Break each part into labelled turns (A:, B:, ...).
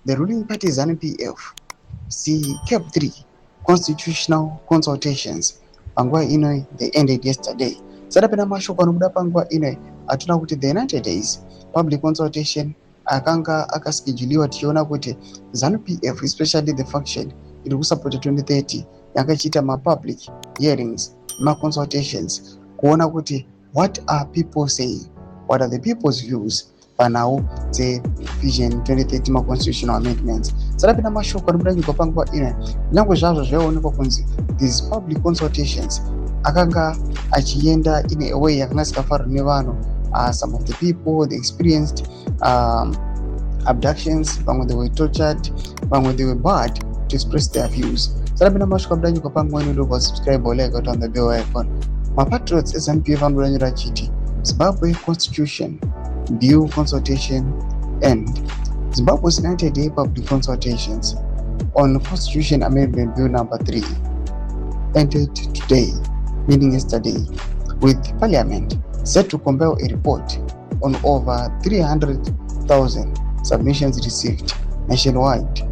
A: The ruling party ZANU-PF kept 3 constitutional consultations. Panguva ino they ended yesterday. Sadapena mashoko anobuda panguva ino atona kuti the 90 days public consultation akanga akascheduliwa tichiona kuti ZANU-PF especially the faction iri kusapota 2030 yakachiita public hearings consultations kuona kuti what are people saying, what are the people's views panhau Vision 2030 constitutional amendments. Sadapena mashoko anobuda nyika panguva ino nyange zvazvo zvaionekwa kunzi these public consultations akanga achienda in a way yakanga isingafarwi nevanhu. Some of the people they experienced abductions, vamwe they were tortured, vamwe they were barred to express their views. Sadapena mashoko anobuda nyika panguva ino ndobva subscribe or like on the bell icon. Mapatriots SNPF anobuda achiti Zimbabwe Constitution Bill consultation end. Zimbabwe's 90-day public consultations on Constitution Amendment Bill number 3 ended today, meaning yesterday, with Parliament set to compile a report on over 300,000 submissions received nationwide.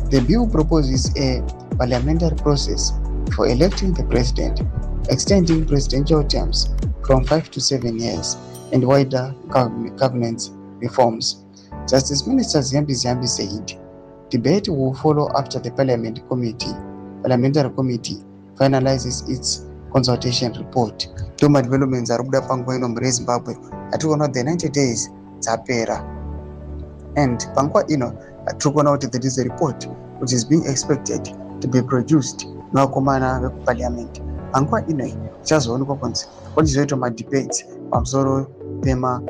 A: The bill proposes a parliamentary process for electing the president, extending presidential terms from 5 to 7 years, and wider governance reforms. Justice Minister Zimbi said debate will follow after the parliamentary committee finalizes its consultation report. Toma developments are kuda panguva ino muri Zimbabwe atikuona the 90 days dzapera, and panguva ino atikuona kuti there is a report which is being expected to be produced nevakomana vekuparliament. Panguva ino ichazoonekwa kunzi kuchizoitwa madebates pamusoro pema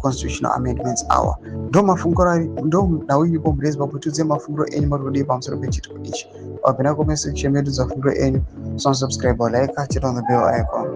A: constitutional amendments awa. Ndo nhau iripo muri Zimbabwe tudze mafunguro enyu marudei pamusoro pechitiko ichi. Wapinda comment section yedu dzafunguro enyu, subscribe or like, check on the bell icon.